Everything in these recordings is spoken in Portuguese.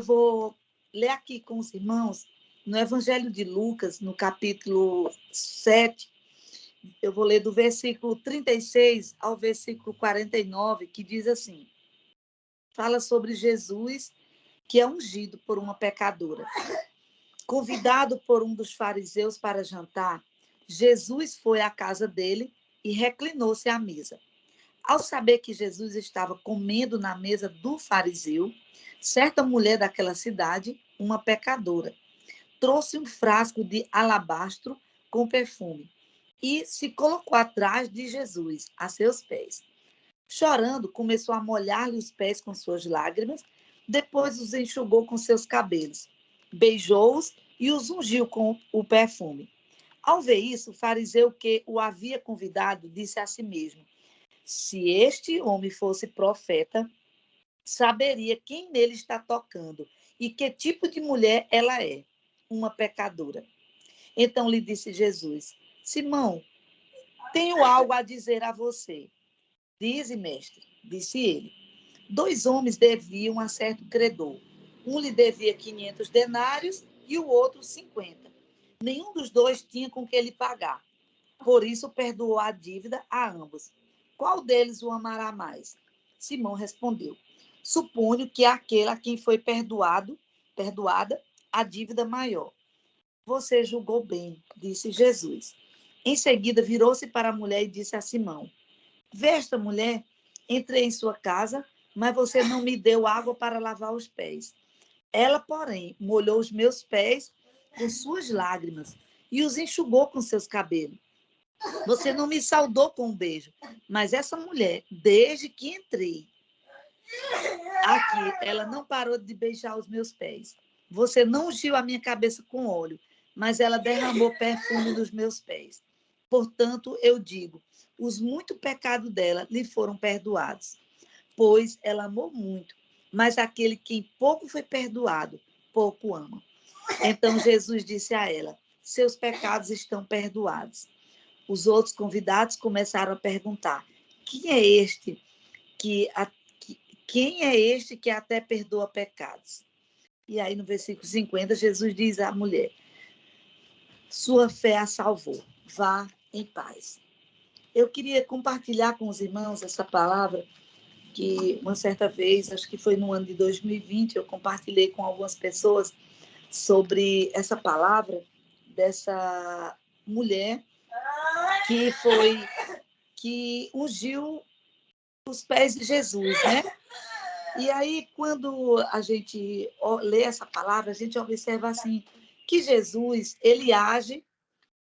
vou ler aqui com os irmãos, no Evangelho de Lucas, no capítulo 7, eu vou ler do versículo 36 ao versículo 49, que diz assim, fala sobre Jesus, que é ungido por uma pecadora. Convidado por um dos fariseus para jantar, Jesus foi à casa dele e reclinou-se à mesa. Ao saber que Jesus estava comendo na mesa do fariseu, certa mulher daquela cidade, uma pecadora, trouxe um frasco de alabastro com perfume e se colocou atrás de Jesus, a seus pés. Chorando, começou a molhar-lhe os pés com suas lágrimas, depois os enxugou com seus cabelos, beijou-os e os ungiu com o perfume. Ao ver isso, o fariseu que o havia convidado disse a si mesmo, se este homem fosse profeta, saberia quem nele está tocando e que tipo de mulher ela é, uma pecadora. Então lhe disse Jesus, Simão, tenho algo a dizer a você. Dize, mestre, disse ele. 2 homens deviam a certo credor. Um lhe devia 500 denários e o outro 50. Nenhum dos dois tinha com que lhe pagar. Por isso perdoou a dívida a ambos. Qual deles o amará mais? Simão respondeu. Suponho que aquele a quem foi perdoada a dívida maior. Você julgou bem, disse Jesus. Em seguida, virou-se para a mulher e disse a Simão, vê esta mulher? Entrei em sua casa, mas você não me deu água para lavar os pés. Ela, porém, molhou os meus pés com suas lágrimas e os enxugou com seus cabelos. Você não me saudou com um beijo, mas essa mulher, desde que entrei aqui, ela não parou de beijar os meus pés. Você não ungiu a minha cabeça com óleo, mas ela derramou perfume nos meus pés. Portanto, eu digo, os muitos pecados dela lhe foram perdoados, pois ela amou muito, mas aquele quem pouco foi perdoado, pouco ama. Então Jesus disse a ela, seus pecados estão perdoados. Os outros convidados começaram a perguntar, quem é este que, quem é este que até perdoa pecados? E aí no versículo 50, Jesus diz à mulher, sua fé a salvou, vá em paz. Eu queria compartilhar com os irmãos essa palavra, que uma certa vez, acho que foi no ano de 2020, eu compartilhei com algumas pessoas sobre essa palavra dessa mulher que ungiu os pés de Jesus, né? E aí, quando a gente lê essa palavra, a gente observa assim, que Jesus, ele age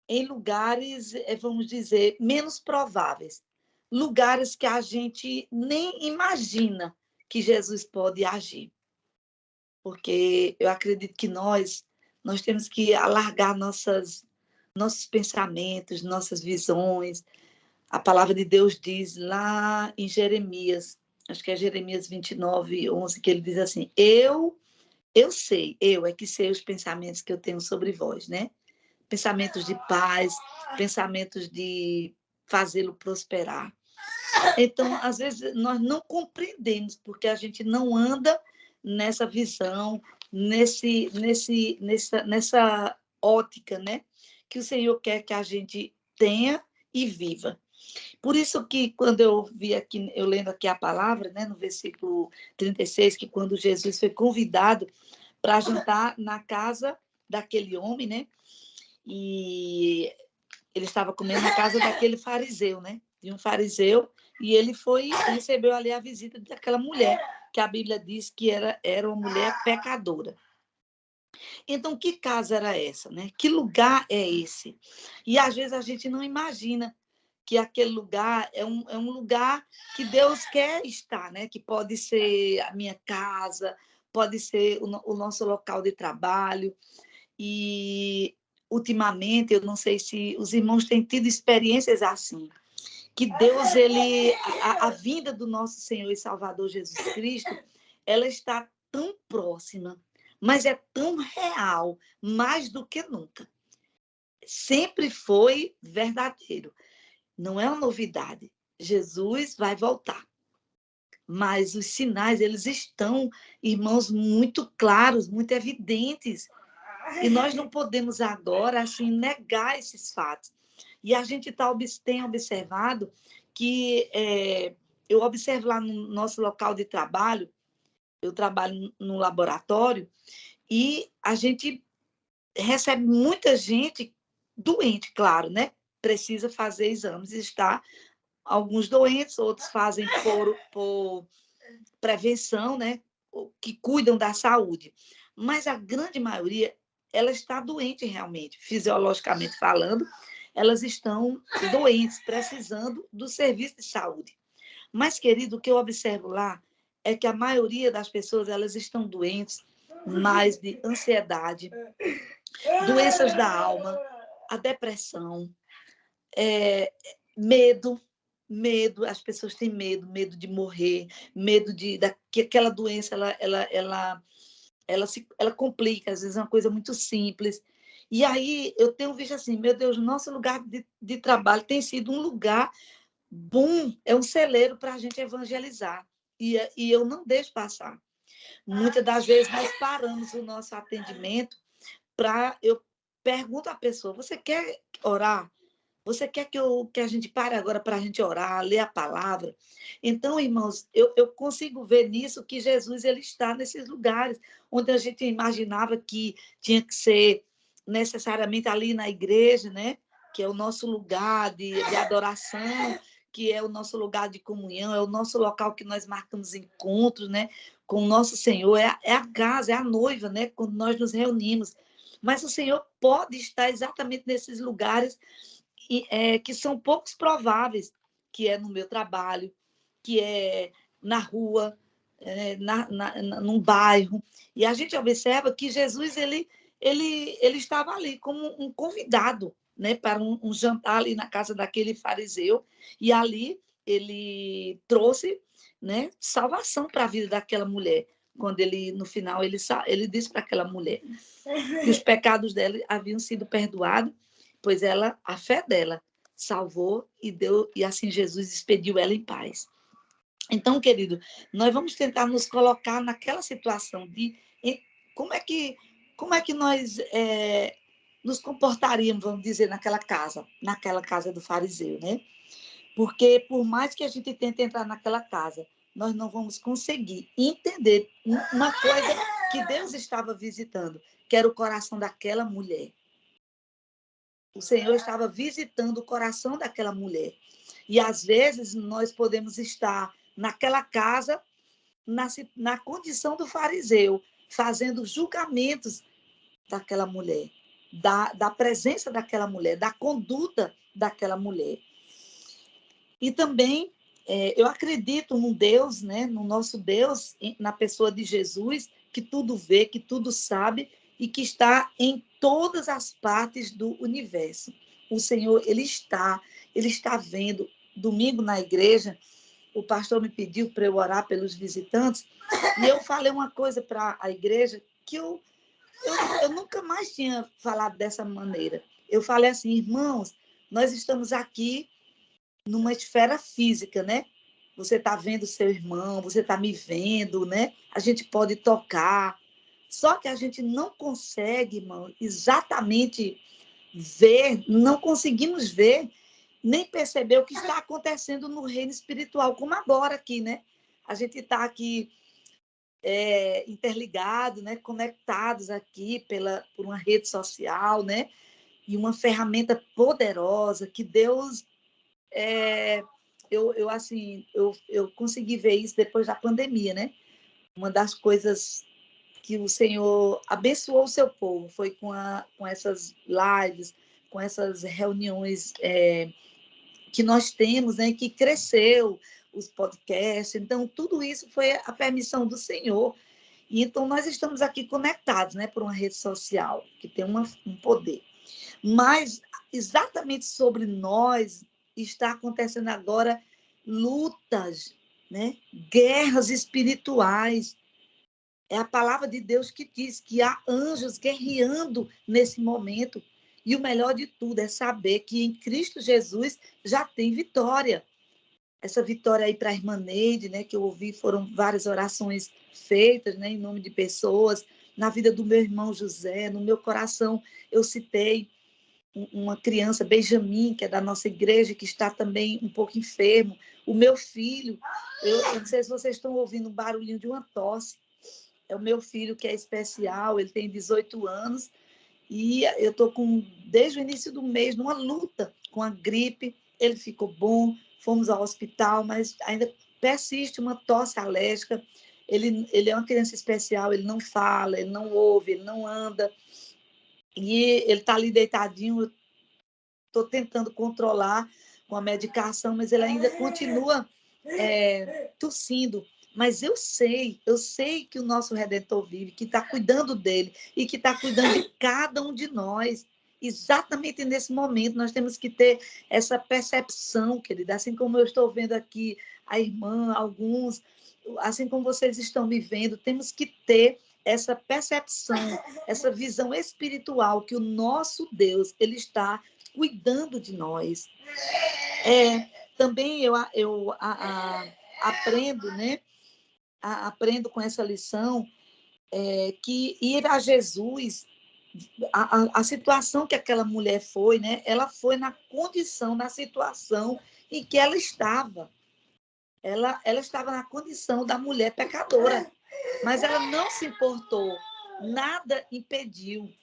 em lugares, vamos dizer, menos prováveis. Lugares que a gente nem imagina que Jesus pode agir. Porque eu acredito que nós temos que alargar nossos pensamentos, nossas visões. A palavra de Deus diz lá em Jeremias, acho que é Jeremias 29, 11, que ele diz assim, eu sei, eu é que sei os pensamentos que eu tenho sobre vós, né? Pensamentos de paz, pensamentos de fazê-lo prosperar. Então, às vezes, nós não compreendemos, porque a gente não anda nessa visão, nessa ótica, né? Que o Senhor quer que a gente tenha e viva. Por isso que quando eu vi aqui, eu lendo aqui a palavra, né, no versículo 36, que quando Jesus foi convidado para jantar na casa daquele homem, né? E ele estava comendo na casa daquele fariseu, né? De um fariseu, e ele recebeu ali a visita daquela mulher, que a Bíblia diz que era uma mulher pecadora. Então, que casa era essa, né? Que lugar é esse? E às vezes a gente não imagina que aquele lugar é um lugar que Deus quer estar, né? Que pode ser a minha casa, pode ser o nosso local de trabalho. E, ultimamente, eu não sei se os irmãos têm tido experiências assim, que Deus, a vinda do nosso Senhor e Salvador Jesus Cristo, ela está tão próxima, mas é tão real, mais do que nunca. Sempre foi verdadeiro. Não é uma novidade. Jesus vai voltar. mas os sinais, eles estão, irmãos, muito claros, muito evidentes. E nós não podemos agora, assim, negar esses fatos. E a gente tem observado que, eu observo lá no nosso local de trabalho, eu trabalho no laboratório, e a gente recebe muita gente doente, claro, né? Precisa fazer exames, está alguns doentes, outros fazem por prevenção, né? Que cuidam da saúde. Mas a grande maioria, ela está doente realmente, fisiologicamente falando, elas estão doentes, precisando do serviço de saúde. Mas, querido, o que eu observo lá é que a maioria das pessoas, elas estão doentes mais de ansiedade, doenças da alma, a depressão, medo, medo, as pessoas têm medo, medo de morrer, medo que aquela doença ela complica, às vezes é uma coisa muito simples. E aí eu tenho visto assim, meu Deus, nosso lugar de trabalho tem sido um lugar bom, é um celeiro para a gente evangelizar. E eu não deixo passar. Muitas das vezes nós paramos o nosso atendimento eu pergunto à pessoa, você quer orar? Você quer que a gente pare agora para a gente orar, ler a palavra? Então, irmãos, eu consigo ver nisso que Jesus ele está nesses lugares onde a gente imaginava que tinha que ser necessariamente ali na igreja, né? Que é o nosso lugar de adoração, que é o nosso lugar de comunhão, é o nosso local que nós marcamos encontros, né? Com o nosso Senhor, é a casa, é a noiva, né? Quando nós nos reunimos. Mas o Senhor pode estar exatamente nesses lugares que são poucos prováveis, que é no meu trabalho, que é na rua, num bairro. E a gente observa que Jesus ele estava ali como um convidado, né, para um jantar ali na casa daquele fariseu, e ali ele trouxe, né, salvação para a vida daquela mulher. Quando ele, no final, ele disse para aquela mulher que os pecados dela haviam sido perdoados, pois a fé dela salvou e assim Jesus expediu ela em paz. Então, querido, nós vamos tentar nos colocar naquela situação de como é que nós nos comportaríamos, vamos dizer, naquela casa do fariseu, né? Porque por mais que a gente tente entrar naquela casa, nós não vamos conseguir entender uma coisa que Deus estava visitando, que era o coração daquela mulher. O Senhor estava visitando o coração daquela mulher. E às vezes nós podemos estar naquela casa, na condição do fariseu, fazendo julgamentos daquela mulher, da presença daquela mulher, da conduta daquela mulher. E também eu acredito num Deus, né, no nosso Deus, na pessoa de Jesus, que tudo vê, que tudo sabe e que está em todas as partes do universo. O Senhor, ele está vendo. Domingo na igreja, o pastor me pediu para eu orar pelos visitantes e eu falei uma coisa para a igreja que eu nunca mais tinha falado dessa maneira. Eu falei assim, irmãos, nós estamos aqui numa esfera física, né? Você está vendo seu irmão, você está me vendo, né? A gente pode tocar. Só que a gente não consegue, irmão, exatamente ver, não conseguimos ver, nem perceber o que está acontecendo no reino espiritual, como agora aqui, né? A gente está aqui interligado, né? Conectados aqui por uma rede social, né? E uma ferramenta poderosa que Deus eu consegui ver isso depois da pandemia, né? Uma das coisas que o Senhor abençoou o seu povo foi com essas lives, com essas reuniões que nós temos, né? Que cresceu os podcasts. Então, tudo isso foi a permissão do Senhor. E então, nós estamos aqui conectados, né? Por uma rede social que tem um poder. Mas, exatamente sobre nós, está acontecendo agora lutas, né? Guerras espirituais. É a palavra de Deus que diz que há anjos guerreando nesse momento. E o melhor de tudo é saber que em Cristo Jesus já tem vitória. essa vitória aí para a irmã Neide, né, que eu ouvi, foram várias orações feitas, né, em nome de pessoas, na vida do meu irmão José, no meu coração eu citei uma criança, Benjamin, que é da nossa igreja, que está também um pouco enfermo, o meu filho, eu não sei se vocês estão ouvindo um barulhinho de uma tosse, é o meu filho que é especial, ele tem 18 anos, e eu estou desde o início do mês, numa luta com a gripe, ele ficou bom, fomos ao hospital, mas ainda persiste uma tosse alérgica, ele é uma criança especial, ele não fala, ele não ouve, ele não anda, e ele está ali deitadinho, eu estou tentando controlar com a medicação, mas ele ainda continua tossindo. Mas eu sei que o nosso Redentor vive, que está cuidando dele e que está cuidando de cada um de nós. Exatamente nesse momento, nós temos que ter essa percepção, querida, assim como eu estou vendo aqui a irmã, alguns, assim como vocês estão me vendo, temos que ter essa percepção, essa visão espiritual que o nosso Deus, ele está cuidando de nós. Também eu aprendo, né? Aprendo com essa lição que ir a Jesus, a situação que aquela mulher foi, né? Ela foi na condição, na situação em que ela estava. Ela estava na condição da mulher pecadora, mas ela não se importou, nada impediu.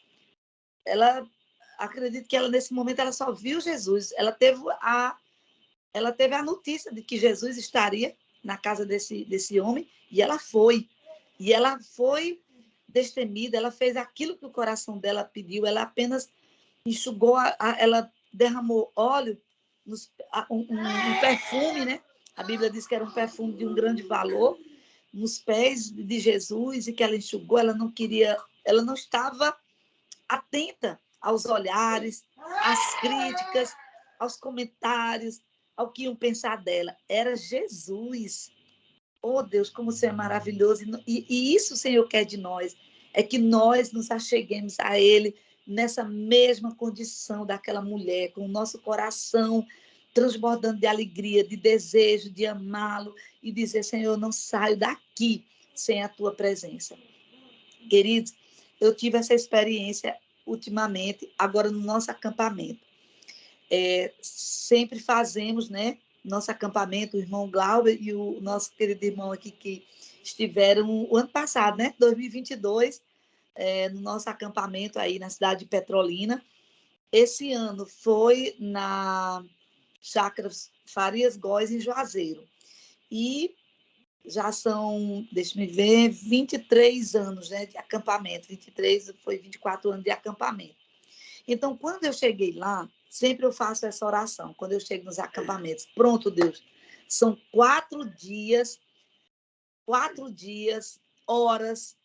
Ela, acredito que ela nesse momento ela só viu Jesus, ela teve a notícia de que Jesus estaria na casa desse homem, e ela foi. E ela foi destemida, ela fez aquilo que o coração dela pediu, ela apenas enxugou, ela derramou óleo, um perfume, né? A Bíblia diz que era um perfume de um grande valor, nos pés de Jesus, e que ela enxugou, ela não estava atenta aos olhares, às críticas, aos comentários, ao que iam pensar dela. Era Jesus. Oh, Deus, como você é maravilhoso. E isso o Senhor quer de nós, é que nós nos acheguemos a Ele nessa mesma condição daquela mulher, com o nosso coração transbordando de alegria, de desejo, de amá-lo e dizer, Senhor, eu não saio daqui sem a tua presença. Queridos, eu tive essa experiência ultimamente, agora no nosso acampamento. Sempre fazemos, né? Nosso acampamento, o irmão Glauber e o nosso querido irmão aqui que estiveram o ano passado, né? 2022, no nosso acampamento aí na cidade de Petrolina. Esse ano foi na Chácara Farias Góes, em Juazeiro. E já são, deixa-me ver, 23 anos, né, de acampamento. 23 foi 24 anos de acampamento. Então, quando eu cheguei lá, sempre eu faço essa oração, quando eu chego nos acampamentos. Pronto, Deus, são 4 dias, horas,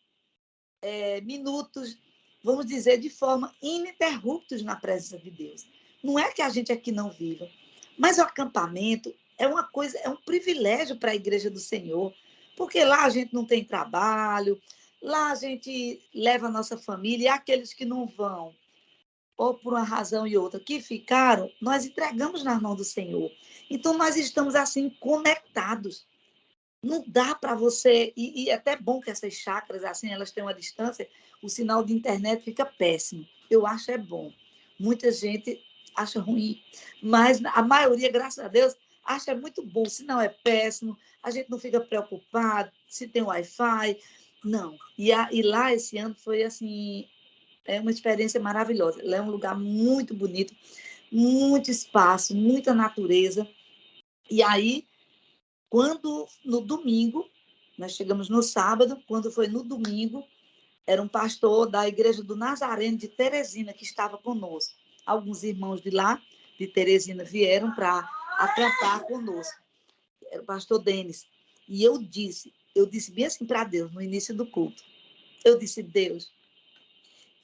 minutos, vamos dizer, de forma ininterruptos na presença de Deus. Não é que a gente aqui não viva, mas o acampamento é uma coisa, é um privilégio para a igreja do Senhor, porque lá a gente não tem trabalho, lá a gente leva a nossa família, e aqueles que não vão, ou por uma razão e outra, que ficaram, nós entregamos nas mãos do Senhor. Então, nós estamos assim conectados. Não dá para você, e é até bom que essas chácaras, assim, elas têm uma distância, o sinal de internet fica péssimo. Eu acho bom. Muita gente acha ruim, mas a maioria, graças a Deus, acha muito bom. Se não é péssimo, a gente não fica preocupado se tem Wi-Fi, não. E lá esse ano foi assim, uma experiência maravilhosa. Lá é um lugar muito bonito, muito espaço, muita natureza. E aí, quando no domingo, nós chegamos no sábado, quando foi no domingo, era um pastor da igreja do Nazareno de Teresina que estava conosco. Alguns irmãos de lá, de Teresina, vieram para acampar conosco. Era o pastor Denis. E eu disse bem assim para Deus, no início do culto. Eu disse, Deus,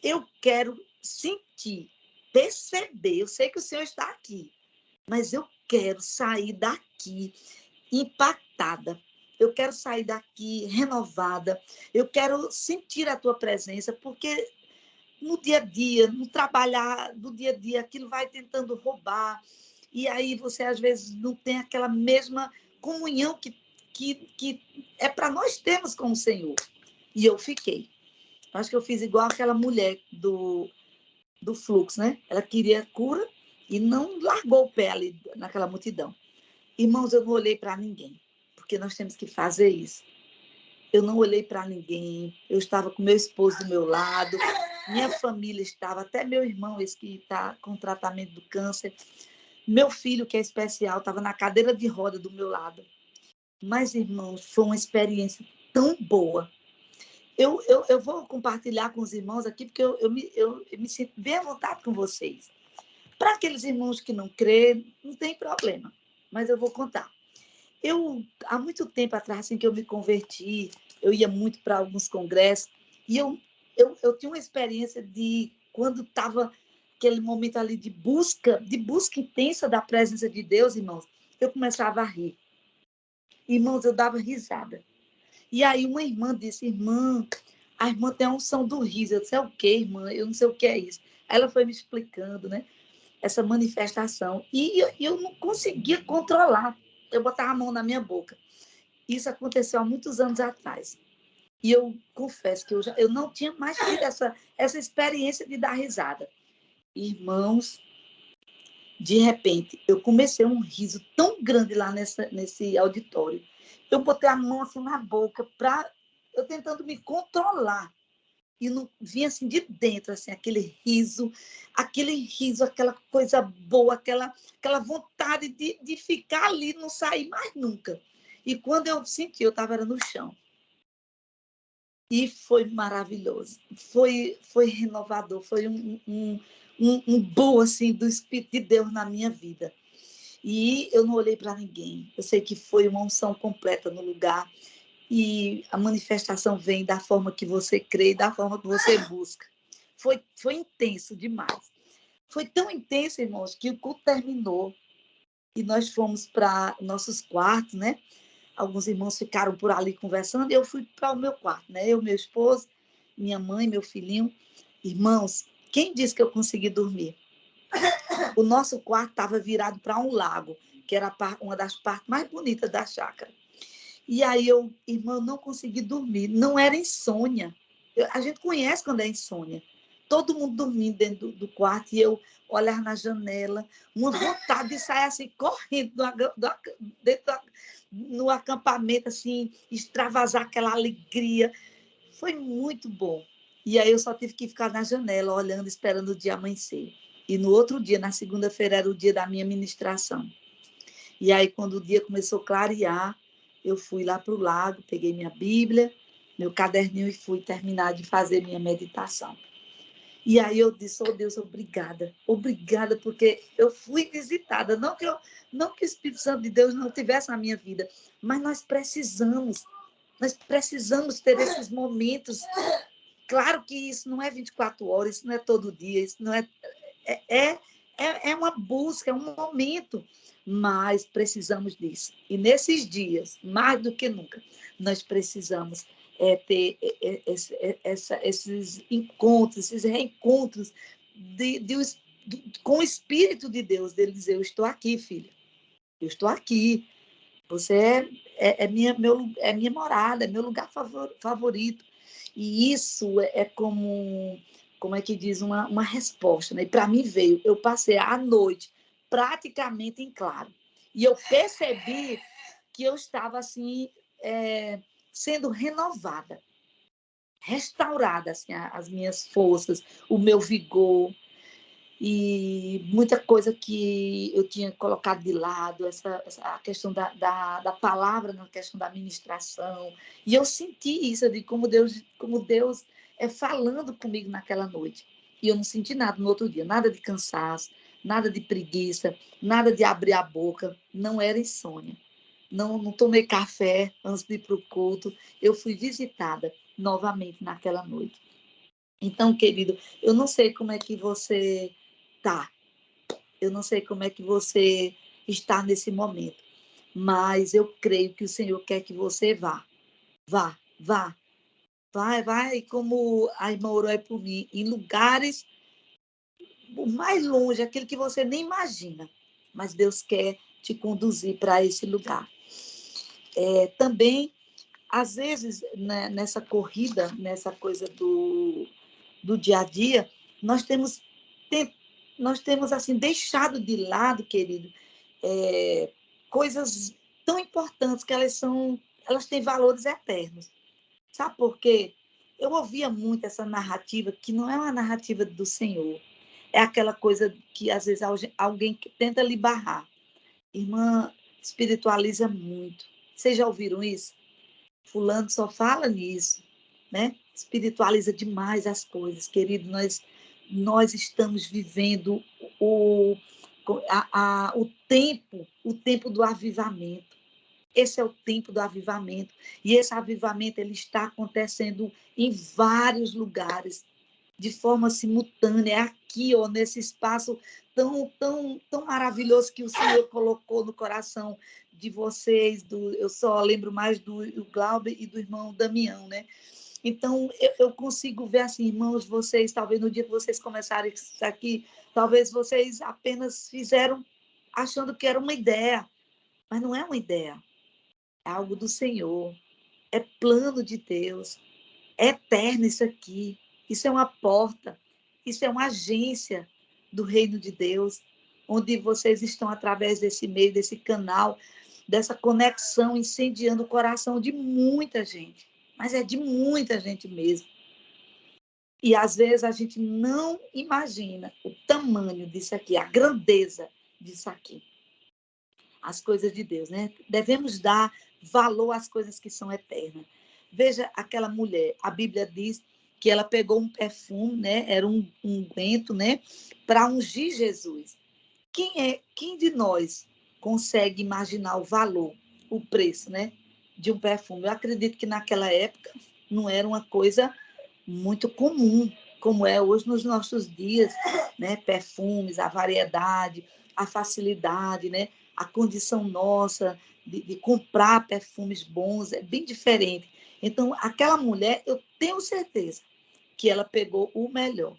eu quero sentir, perceber, eu sei que o Senhor está aqui, mas eu quero sair daqui impactada. Eu quero sair daqui renovada. Eu quero sentir a tua presença, porque no dia a dia, no trabalhar do dia a dia, aquilo vai tentando roubar. e aí você, às vezes, não tem aquela mesma comunhão que é para nós termos com o Senhor. E eu fiquei. Acho que eu fiz igual aquela mulher do fluxo, né? Ela queria cura e não largou o pé ali naquela multidão. Irmãos, eu não olhei para ninguém, porque nós temos que fazer isso. Eu não olhei para ninguém, eu estava com meu esposo do meu lado, minha família estava, até meu irmão, esse que está com tratamento do câncer, meu filho, que é especial, estava na cadeira de roda do meu lado. Mas, irmãos, foi uma experiência tão boa. Eu vou compartilhar com os irmãos aqui, porque eu me sinto bem à vontade com vocês. Para aqueles irmãos que não creem, não tem problema, mas eu vou contar. Há muito tempo atrás, assim que eu me converti, eu ia muito para alguns congressos, e eu tinha uma experiência de, quando estava aquele momento ali de busca intensa da presença de Deus, irmãos, eu começava a rir. Irmãos, eu dava risada. E aí uma irmã disse, irmã, a irmã tem a unção do riso. Eu disse, é o quê, irmã? Eu não sei o que é isso. Aí ela foi me explicando, né? Essa manifestação. E eu não conseguia controlar. Eu botava a mão na minha boca. Isso aconteceu há muitos anos atrás. E eu confesso que eu não tinha mais tido essa experiência de dar risada. Irmãos, de repente, eu comecei um riso tão grande lá nesse auditório. Eu botei a mão assim na boca, eu tentando me controlar. E não vinha assim de dentro, assim, aquele riso, aquela coisa boa, aquela vontade de ficar ali, não sair mais nunca. E quando eu senti, eu estava no chão. E foi maravilhoso. Foi renovador, foi um boom assim, do Espírito de Deus na minha vida. E eu não olhei para ninguém. Eu sei que foi uma unção completa no lugar. E a manifestação vem da forma que você crê, da forma que você busca. Foi intenso demais. Foi tão intenso, irmãos, que o culto terminou e nós fomos para nossos quartos, né? Alguns irmãos ficaram por ali conversando e eu fui para o meu quarto, né? Eu, meu esposo, minha mãe, meu filhinho. Irmãos, quem disse que eu consegui dormir? O nosso quarto estava virado para um lago, que era uma das partes mais bonitas da chácara. E aí irmão, não consegui dormir. Não era insônia. A gente conhece quando é insônia. Todo mundo dormindo dentro do quarto e eu olhar na janela, uma vontade de sair assim, correndo no acampamento, assim, extravasar aquela alegria. Foi muito bom. E aí eu só tive que ficar na janela, olhando, esperando o dia amanhecer. E no outro dia, na segunda-feira, era o dia da minha ministração. E aí, quando o dia começou a clarear, eu fui lá para o lago, peguei minha Bíblia, meu caderninho e fui terminar de fazer minha meditação. E aí eu disse, oh Deus, obrigada. Obrigada, porque eu fui visitada. Não que o Espírito Santo de Deus não tivesse na minha vida, mas nós precisamos ter esses momentos. Claro que isso não é 24 horas, isso não é todo dia, isso não é uma busca, é um momento, mas precisamos disso. E nesses dias, mais do que nunca, nós precisamos ter esses encontros, esses reencontros com o Espírito de Deus, dele dizer, eu estou aqui, filha, eu estou aqui, você é minha morada, é meu lugar favorito. E isso é como é que diz, uma resposta. Né? E para mim veio, eu passei a noite praticamente em claro. E eu percebi que eu estava assim, sendo renovada, restaurada, assim, as minhas forças, o meu vigor. E muita coisa que eu tinha colocado de lado, a questão da palavra na questão da ministração. E eu senti isso, de como Deus é falando comigo naquela noite. E eu não senti nada no outro dia, nada de cansaço, nada de preguiça, nada de abrir a boca. Não era insônia. Não tomei café antes de ir para o culto. Eu fui visitada novamente naquela noite. Então, querido, eu não sei como é que você está. Eu não sei como é que você está nesse momento, mas eu creio que o Senhor quer que você vá. Vá, vá. Vai, como a irmã orou é por mim, em lugares o mais longe, aquele que você nem imagina. mas Deus quer te conduzir para esse lugar. Também, às vezes, né, nessa corrida, nessa coisa do dia a dia, nós temos assim deixado de lado, querido, coisas tão importantes que elas têm valores eternos. Sabe por quê? Eu ouvia muito essa narrativa que não é uma narrativa do Senhor. É aquela coisa que às vezes alguém tenta lhe barrar. Irmã, espiritualiza muito. Vocês já ouviram isso? Fulano só fala nisso, né? Espiritualiza demais as coisas, querido. Nós estamos vivendo o tempo do avivamento. Esse é o tempo do avivamento. E esse avivamento ele está acontecendo em vários lugares, de forma simultânea, aqui, ó, nesse espaço tão maravilhoso que o Senhor colocou no coração de vocês. Eu só lembro mais do Glauber e do irmão Damião, né? Então, eu consigo ver assim, irmãos, vocês, talvez no dia que vocês começarem isso aqui, talvez vocês apenas fizeram achando que era uma ideia, mas não é uma ideia, é algo do Senhor, é plano de Deus, é eterno isso aqui, isso é uma porta, isso é uma agência do reino de Deus, onde vocês estão através desse meio, desse canal, dessa conexão, incendiando o coração de muita gente, mas é de muita gente mesmo. E às vezes a gente não imagina o tamanho disso aqui, a grandeza disso aqui. As coisas de Deus, né? Devemos dar valor às coisas que são eternas. Veja aquela mulher, a Bíblia diz que ela pegou um perfume, né? Era um unguento, né? Para ungir Jesus. Quem de nós consegue imaginar o valor, o preço, né? De um perfume? Eu acredito que naquela época não era uma coisa muito comum, como é hoje nos nossos dias, né? Perfumes, a variedade, a facilidade, né? A condição nossa de comprar perfumes bons é bem diferente. Então, aquela mulher, eu tenho certeza que ela pegou o melhor.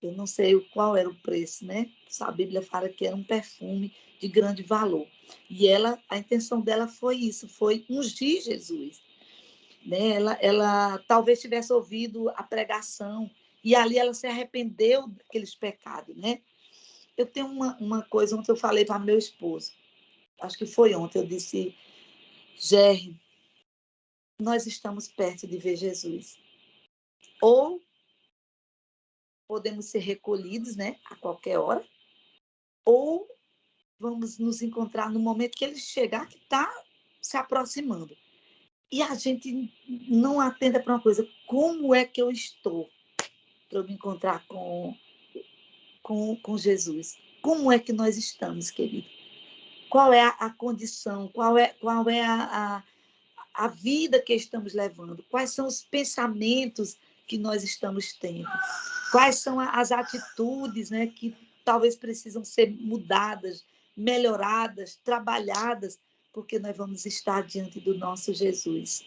Eu não sei qual era o preço, né? A Bíblia fala que era um perfume de grande valor. E a intenção dela foi isso, foi ungir Jesus, né? Ela talvez tivesse ouvido a pregação e ali ela se arrependeu daqueles pecados, né? Eu tenho uma coisa ontem eu falei para meu esposo, acho que foi ontem, eu disse, Gerry, nós estamos perto de ver Jesus. Ou podemos ser recolhidos, né, a qualquer hora, ou vamos nos encontrar no momento que ele chegar, que está se aproximando. E a gente não atenta para uma coisa, como é que eu estou para eu me encontrar com Jesus? Como é que nós estamos, querido? Qual é a condição? Qual é a vida que estamos levando? Quais são os pensamentos que nós estamos tendo? Quais são as atitudes, né, que talvez precisam ser mudadas, melhoradas, trabalhadas, porque nós vamos estar diante do nosso Jesus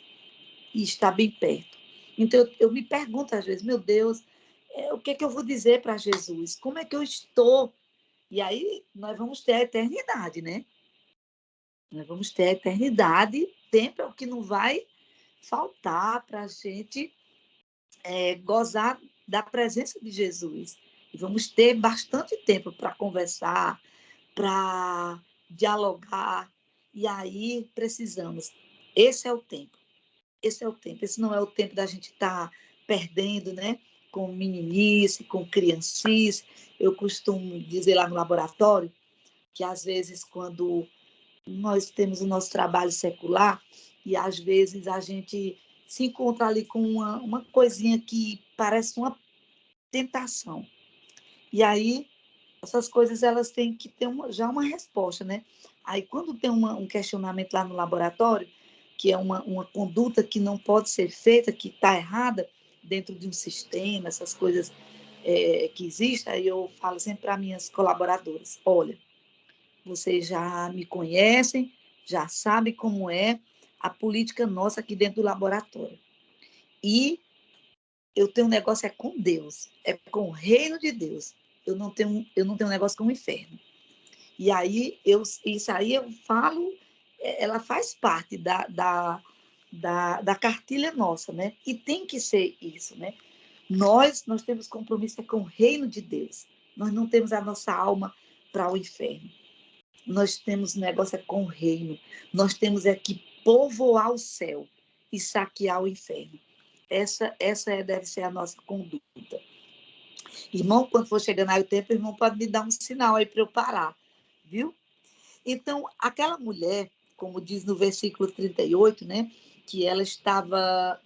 e está bem perto. Então, eu me pergunto às vezes, meu Deus, o que é que eu vou dizer para Jesus? Como é que eu estou? E aí nós vamos ter a eternidade, né? Nós vamos ter a eternidade, tempo é o que não vai faltar para a gente gozar da presença de Jesus. E vamos ter bastante tempo para conversar, para dialogar. E aí precisamos. Esse é o tempo. Esse é o tempo. Esse não é o tempo da gente estar perdendo, né? Com meninice, com criancice. Eu costumo dizer lá no laboratório que, às vezes, quando nós temos o nosso trabalho secular e, às vezes, a gente se encontra ali com uma coisinha que parece uma tentação. E aí, essas coisas elas têm que ter já uma resposta, né? Aí, quando tem um questionamento lá no laboratório, que é uma conduta que não pode ser feita, que está errada dentro de um sistema, essas coisas que existem, aí eu falo sempre para minhas colaboradoras, olha, vocês já me conhecem, já sabem como é a política nossa aqui dentro do laboratório. E eu tenho um negócio com Deus, é com o reino de Deus. Eu não tenho um negócio com o inferno. E aí, isso aí eu falo, ela faz parte da cartilha nossa, né? E tem que ser isso, né? Nós temos compromisso com o reino de Deus. Nós não temos a nossa alma para o inferno. Nós temos negócio com o reino. Nós temos que povoar o céu e saquear o inferno. Essa deve ser a nossa conduta. Irmão, quando for chegando aí o tempo, o irmão pode me dar um sinal aí para eu parar, viu? Então, aquela mulher, como diz no versículo 38, né, que ela estava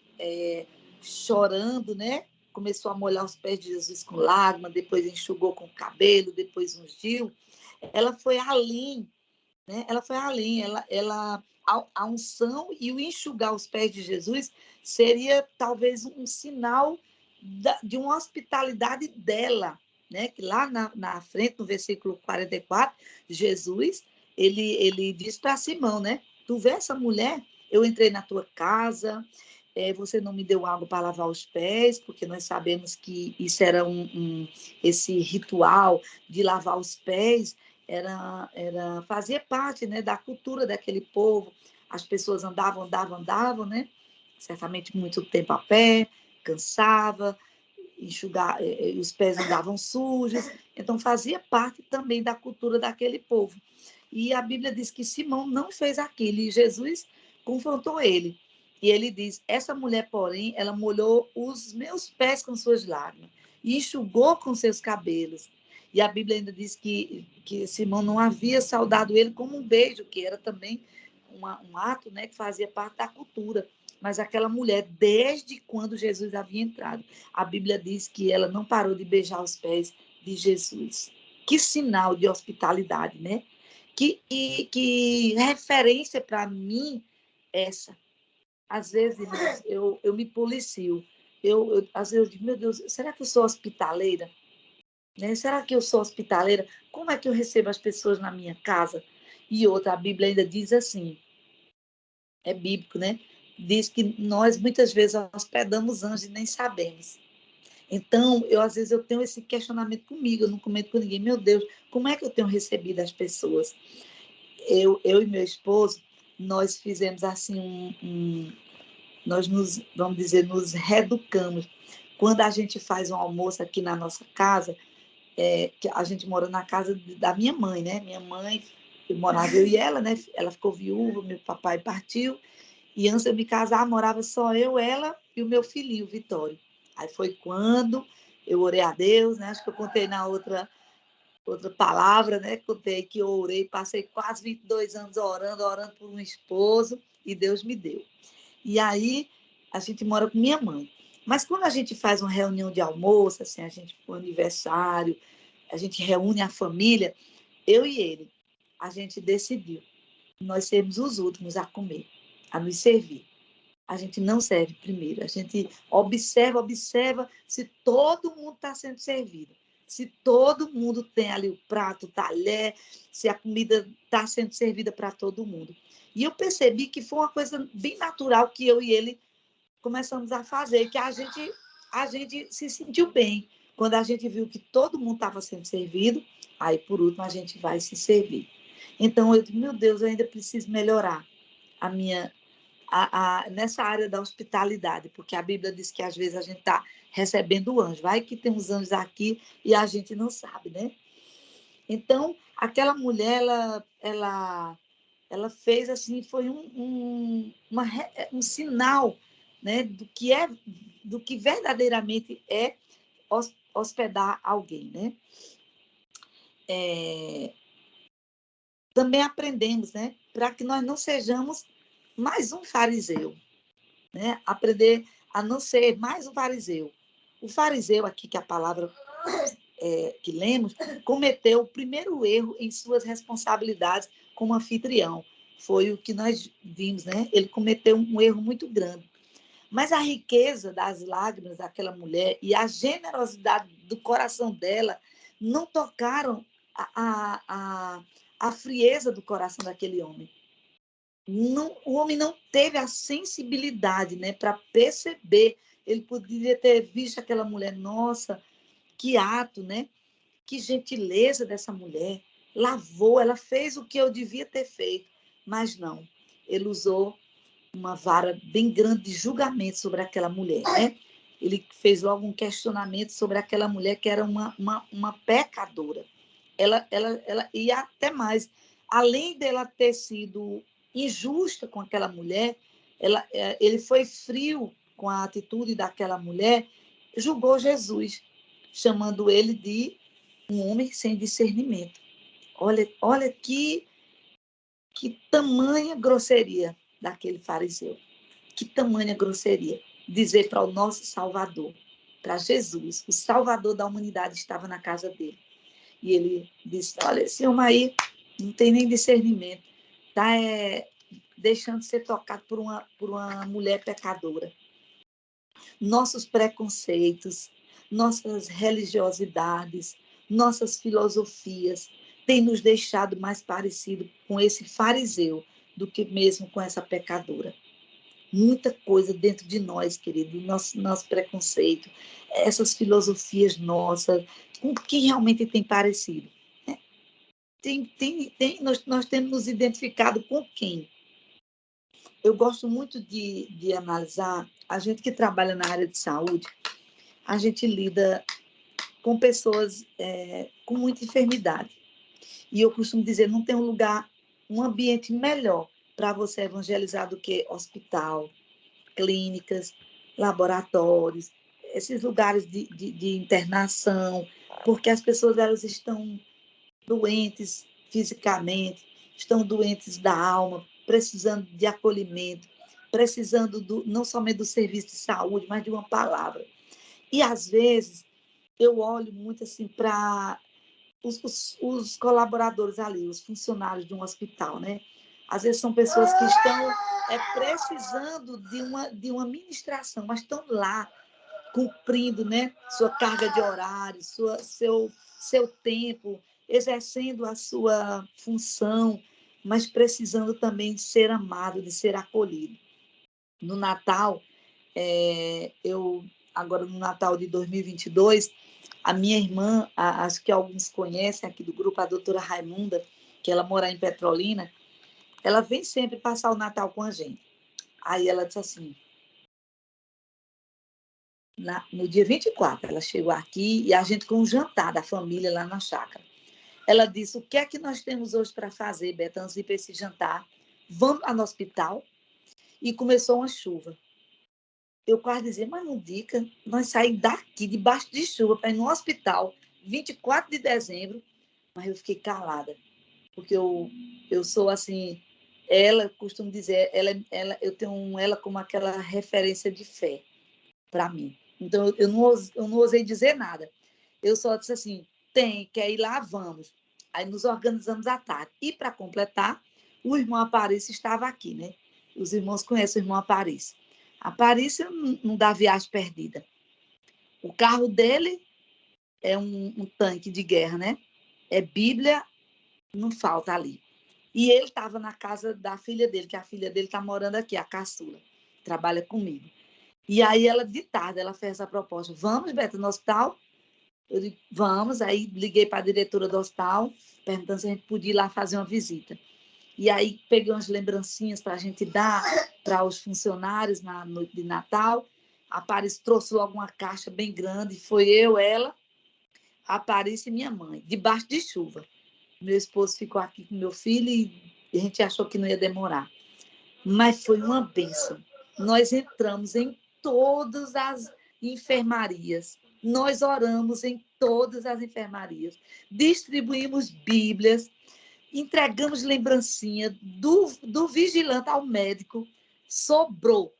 chorando, né? Começou a molhar os pés de Jesus com lágrimas, depois enxugou com o cabelo, depois ungiu. Ela foi além, né? Ela foi além. A unção e o enxugar os pés de Jesus seria talvez um sinal de uma hospitalidade dela, né? Que lá na frente, no versículo 44, Jesus, ele diz para Simão, né? Tu vê essa mulher? Eu entrei na tua casa, você não me deu água para lavar os pés, porque nós sabemos que isso era esse ritual de lavar os pés, fazia parte, né, da cultura daquele povo. As pessoas andavam, né? Certamente muito tempo a pé, cansava, enxugar, os pés andavam sujos, então fazia parte também da cultura daquele povo. E a Bíblia diz que Simão não fez aquilo, e Jesus confrontou ele. E ele diz, essa mulher, porém, ela molhou os meus pés com suas lágrimas e enxugou com seus cabelos. E a Bíblia ainda diz que Simão não havia saudado ele como um beijo, que era também um ato, né, que fazia parte da cultura. Mas aquela mulher, desde quando Jesus havia entrado, a Bíblia diz que ela não parou de beijar os pés de Jesus. Que sinal de hospitalidade, né? Que referência para mim essa. Às vezes, irmãos, eu me policio. Às vezes eu digo, meu Deus, será que eu sou hospitaleira? Né? Será que eu sou hospitaleira? Como é que eu recebo as pessoas na minha casa? E outra, a Bíblia ainda diz assim, é bíblico, né? Diz que nós muitas vezes hospedamos anjos e nem sabemos. Então, às vezes eu tenho esse questionamento comigo, eu não comento com ninguém, meu Deus, como é que eu tenho recebido as pessoas? Eu e meu esposo, nós fizemos assim nós vamos dizer, nos reeducamos. Quando a gente faz um almoço aqui na nossa casa, que a gente mora na casa da minha mãe, né? Minha mãe, eu morava eu e ela, né? Ela ficou viúva, meu papai partiu, e antes de eu me casar, morava só eu, ela e o meu filhinho, Vitório. Aí foi quando eu orei a Deus, né? Acho que eu contei na outra palavra, né? Contei que eu orei, passei quase 22 anos orando por um esposo, e Deus me deu. E aí, a gente mora com minha mãe. Mas quando a gente faz uma reunião de almoço, assim, a gente for aniversário, a gente reúne a família, eu e ele, a gente decidiu nós sermos os últimos a comer, a nos servir. A gente não serve primeiro, a gente observa se todo mundo está sendo servido, se todo mundo tem ali o prato, o talher, se a comida está sendo servida para todo mundo. E eu percebi que foi uma coisa bem natural que eu e ele começamos a fazer, que a gente se sentiu bem. Quando a gente viu que todo mundo estava sendo servido, aí, por último, a gente vai se servir. Então, eu digo, meu Deus, eu ainda preciso melhorar a minha nessa área da hospitalidade, porque a Bíblia diz que às vezes a gente está recebendo anjo. Vai que tem uns anjos aqui e a gente não sabe, né? Então, aquela mulher, ela fez assim, foi um sinal, né, do que verdadeiramente é hospedar alguém, né? Também aprendemos, né, para que nós não sejamos mais um fariseu, né? Aprender a não ser mais um fariseu. O fariseu aqui, que a palavra que lemos, cometeu o primeiro erro em suas responsabilidades como anfitrião. Foi o que nós vimos, né? Ele cometeu um erro muito grande. Mas a riqueza das lágrimas daquela mulher e a generosidade do coração dela não tocaram a frieza do coração daquele homem. Não, o homem não teve a sensibilidade, né, para perceber. Ele poderia ter visto aquela mulher, nossa, que ato, né? Que gentileza dessa mulher. lavou, ela fez o que eu devia ter feito, mas não. Ele usou uma vara bem grande de julgamento sobre aquela mulher, né? Ele fez logo um questionamento sobre aquela mulher que era uma pecadora. Ela, e até mais, além dela ter sido injusta com aquela mulher, ele foi frio com a atitude daquela mulher, julgou Jesus, chamando ele de um homem sem discernimento. Olha que tamanha grosseria daquele fariseu. Que tamanha grosseria. Dizer para o nosso Salvador, para Jesus, o Salvador da humanidade estava na casa dele. E ele disse, olha, esse homem aí não tem nem discernimento. Está deixando de ser tocado por uma mulher pecadora. Nossos preconceitos, nossas religiosidades, nossas filosofias têm nos deixado mais parecido com esse fariseu do que mesmo com essa pecadora. Muita coisa dentro de nós, querido, nosso preconceito, essas filosofias nossas, com o que realmente tem parecido. Né? Nós temos nos identificado com quem? Eu gosto muito de analisar, a gente que trabalha na área de saúde, a gente lida com pessoas com muita enfermidade. E eu costumo dizer, não tem um lugar, um ambiente melhor para você evangelizar do que hospital, clínicas, laboratórios, esses lugares de internação, porque as pessoas elas estão doentes fisicamente, estão doentes da alma, precisando de acolhimento, precisando não somente do serviço de saúde, mas de uma palavra. E, às vezes, eu olho muito assim para os colaboradores ali, os funcionários de um hospital, né? Às vezes são pessoas que estão precisando de uma ministração, mas estão lá cumprindo, né, sua carga de horário, seu tempo, exercendo a sua função, mas precisando também de ser amado, de ser acolhido. No Natal, agora no Natal de 2022, a minha irmã, acho que alguns conhecem aqui do grupo, a doutora Raimunda, que ela mora em Petrolina, ela vem sempre passar o Natal com a gente. Aí ela disse assim, no dia 24, ela chegou aqui e a gente com um jantar da família lá na chácara. Ela disse, o que é que nós temos hoje para fazer, Beta, antes de ir para esse jantar? Vamos lá no hospital? E começou uma chuva. Eu quase dizia, mas não dica, nós saímos daqui, debaixo de chuva, para ir no hospital, 24 de dezembro, mas eu fiquei calada, porque eu sou assim, ela, costumo dizer, eu tenho ela como aquela referência de fé para mim. Então, eu não ousei dizer nada. Eu só disse assim, quer ir lá, vamos. Aí nos organizamos à tarde. E, para completar, o irmão Aparício estava aqui, né? Os irmãos conhecem o irmão Aparício. Aparício não dá viagem perdida. O carro dele é um tanque de guerra, né? É Bíblia, não falta ali. E ele estava na casa da filha dele, que a filha dele está morando aqui, a caçula, trabalha comigo. E aí ela, de tarde, ela fez essa proposta, vamos, Beto, no hospital? Eu digo, vamos. Aí liguei para a diretora do hospital, perguntando se a gente podia ir lá fazer uma visita. E aí peguei umas lembrancinhas para a gente dar para os funcionários na noite de Natal. A Paris trouxe logo uma caixa bem grande, foi eu, ela, a Paris e minha mãe, debaixo de chuva. Meu esposo ficou aqui com meu filho e a gente achou que não ia demorar. Mas foi uma bênção. Nós entramos em todas as enfermarias. Nós oramos em todas as enfermarias. Distribuímos Bíblias, entregamos lembrancinha do vigilante ao médico. Sobrou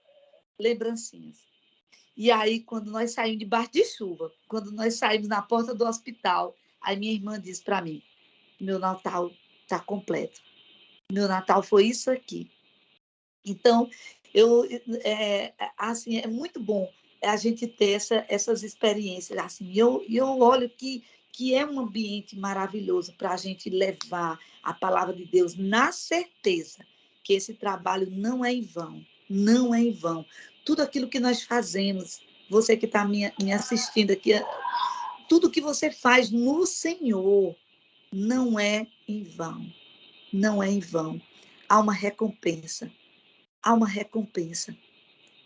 lembrancinhas. E aí, quando nós saímos debaixo de chuva, quando nós saímos na porta do hospital, aí minha irmã disse para mim, meu Natal está completo. Meu Natal foi isso aqui. Então, assim, é muito bom a gente ter essas experiências. Assim, eu olho que é um ambiente maravilhoso para a gente levar a palavra de Deus na certeza que esse trabalho não é em vão, não é em vão. Tudo aquilo que nós fazemos, você que está me assistindo aqui, tudo que você faz no Senhor, não é em vão. Não é em vão. Há uma recompensa. Há uma recompensa.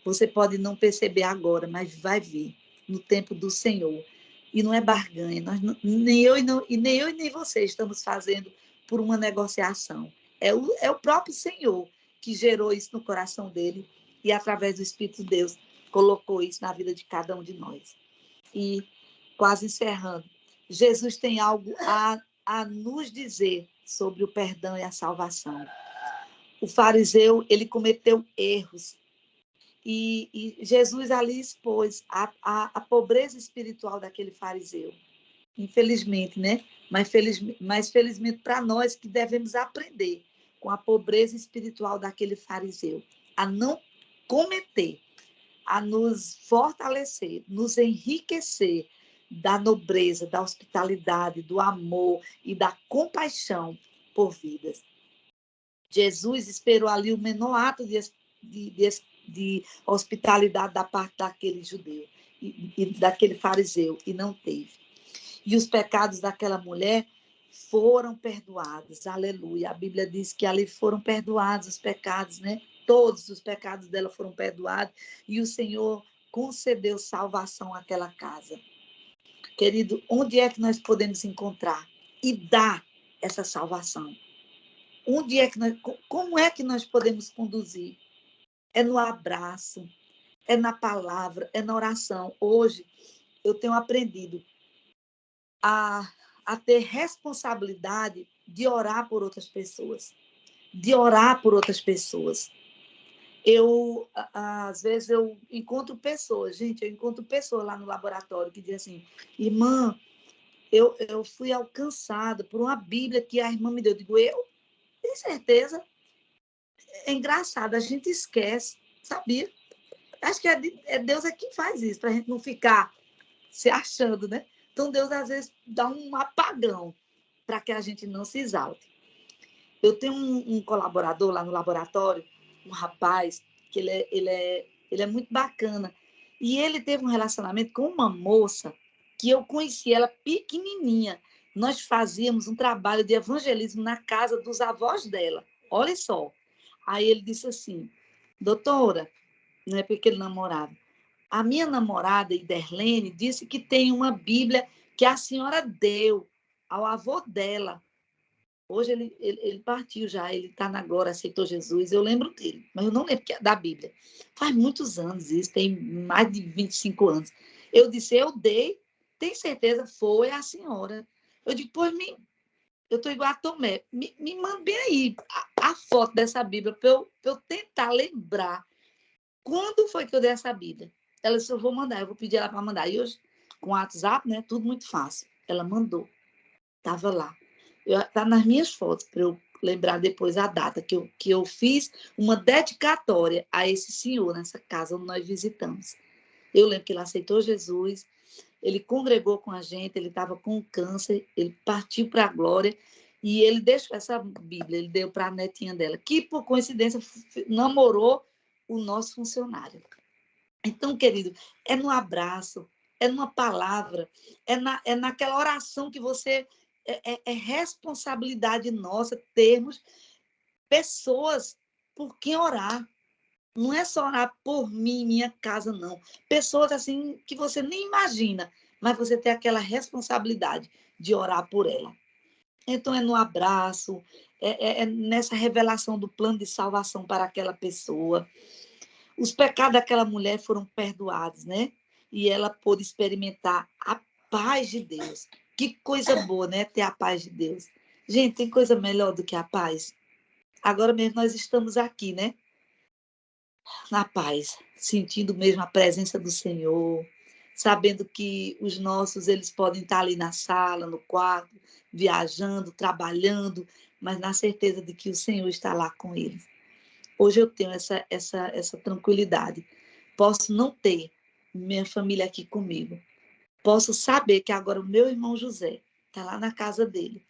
Você pode não perceber agora, mas vai vir no tempo do Senhor. E não é barganha. Nem eu e nem você estamos fazendo por uma negociação. É o próprio Senhor que gerou isso no coração dele e, através do Espírito de Deus, colocou isso na vida de cada um de nós. E, quase encerrando, Jesus tem algo a nos dizer sobre o perdão e a salvação. O fariseu, ele cometeu erros. E Jesus ali expôs a pobreza espiritual daquele fariseu. Infelizmente, né? Mas felizmente para nós que devemos aprender com a pobreza espiritual daquele fariseu, a não cometer, a nos fortalecer, nos enriquecer da nobreza, da hospitalidade, do amor e da compaixão por vidas. Jesus esperou ali o menor ato de hospitalidade da parte daquele judeu e daquele fariseu, e não teve. E os pecados daquela mulher foram perdoados, aleluia. A Bíblia diz que ali foram perdoados os pecados, né? Todos os pecados dela foram perdoados, e o Senhor concedeu salvação àquela casa. Querido, onde é que nós podemos encontrar e dar essa salvação? Onde é que como é que nós podemos conduzir? É no abraço, é na palavra, é na oração. Hoje, eu tenho aprendido a ter responsabilidade de orar por outras pessoas. De orar por outras pessoas. Às vezes, eu encontro pessoas, gente, eu encontro pessoas lá no laboratório que dizem assim, irmã, eu fui alcançada por uma Bíblia que a irmã me deu. Eu digo, eu? Tenho certeza. É engraçado, a gente esquece, sabia? Acho que é Deus é quem faz isso, para a gente não ficar se achando, né? Então, Deus, às vezes, dá um apagão para que a gente não se exalte. Eu tenho um colaborador lá no laboratório, um rapaz, que ele é muito bacana. E ele teve um relacionamento com uma moça que eu conheci ela pequenininha. Nós fazíamos um trabalho de evangelismo na casa dos avós dela. Olha só. Aí ele disse assim, doutora, não é porque ele namorava, a minha namorada, Iderlene, disse que tem uma Bíblia que a senhora deu ao avô dela. Hoje ele partiu já, ele está na glória, aceitou Jesus, eu lembro dele, mas eu não lembro da Bíblia. Faz muitos anos isso, tem mais de 25 anos. Eu disse, eu dei, tem certeza, foi a senhora. Eu digo, pois eu estou igual a Tomé, me manda bem aí a foto dessa Bíblia para eu tentar lembrar quando foi que eu dei essa Bíblia. Ela disse, eu vou mandar, eu vou pedir ela para mandar. E hoje, com o WhatsApp, né, tudo muito fácil. Ela mandou, estava lá. Está nas minhas fotos, para eu lembrar depois a data que eu fiz uma dedicatória a esse senhor, nessa casa onde nós visitamos. Eu lembro que ele aceitou Jesus, ele congregou com a gente, ele estava com câncer, ele partiu para a glória, e ele deixou essa Bíblia, ele deu para a netinha dela, que, por coincidência, namorou o nosso funcionário. Então, querido, é no abraço, é numa palavra, é naquela oração que você... É responsabilidade nossa termos pessoas por quem orar. Não é só orar por mim, minha casa, não. Pessoas assim que você nem imagina, mas você tem aquela responsabilidade de orar por ela. Então, é no abraço, é nessa revelação do plano de salvação para aquela pessoa. Os pecados daquela mulher foram perdoados, né? E ela pôde experimentar a paz de Deus. Que coisa boa, né? Ter a paz de Deus. Gente, tem coisa melhor do que a paz? Agora mesmo nós estamos aqui, né? Na paz, sentindo mesmo a presença do Senhor, sabendo que os nossos, eles podem estar ali na sala, no quarto, viajando, trabalhando, mas na certeza de que o Senhor está lá com eles. Hoje eu tenho essa tranquilidade. Posso não ter minha família aqui comigo. Posso saber que agora o meu irmão José está lá na casa dele.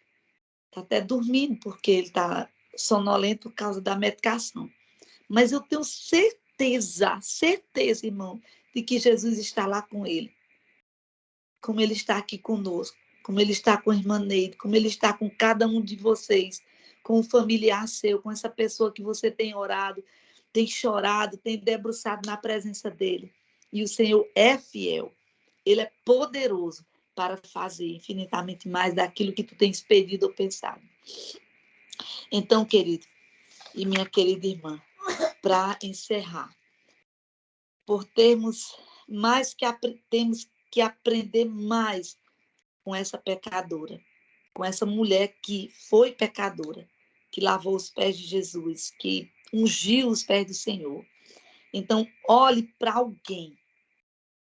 Está até dormindo, porque ele está sonolento por causa da medicação. Mas eu tenho certeza, irmão, de que Jesus está lá com ele. Como ele está aqui conosco. como Ele está com a irmã Neide, como Ele está com cada um de vocês, com o familiar seu, com essa pessoa que você tem orado, tem chorado, tem debruçado na presença dEle. E o Senhor é fiel, Ele é poderoso para fazer infinitamente mais daquilo que tu tens pedido ou pensado. Então, querido e minha querida irmã, para encerrar, por temos que aprender mais com essa pecadora, com essa mulher que foi pecadora, que lavou os pés de Jesus, que ungiu os pés do Senhor. Então, olhe para alguém,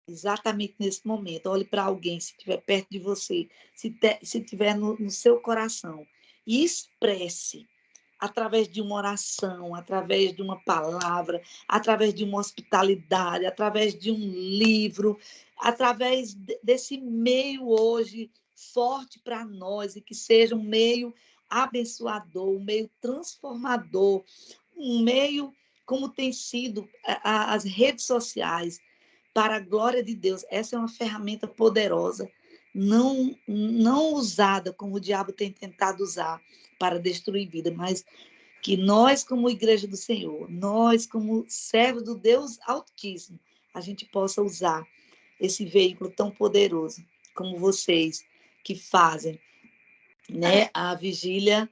exatamente nesse momento, olhe para alguém, se estiver perto de você, se estiver no seu coração, e expresse através de uma oração, através de uma palavra, através de uma hospitalidade, através de um livro, através desse meio hoje forte para nós e que seja um meio abençoador, um meio transformador, um meio como tem sido as redes sociais para a glória de Deus. Essa é uma ferramenta poderosa, não usada como o diabo tem tentado usar para destruir vida, mas que nós, como igreja do Senhor, nós, como servos do Deus Altíssimo, a gente possa usar esse veículo tão poderoso como vocês que fazem, né, a vigília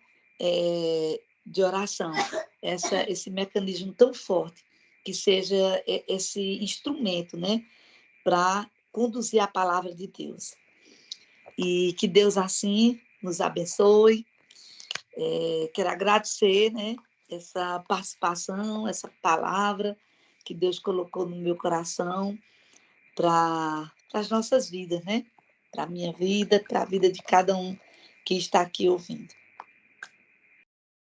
de oração, esse mecanismo tão forte, que seja esse instrumento, né, para conduzir a palavra de Deus. E que Deus assim nos abençoe. Quero agradecer, né, essa participação, essa palavra que Deus colocou no meu coração para as nossas vidas, né? Para a minha vida, para a vida de cada um que está aqui ouvindo.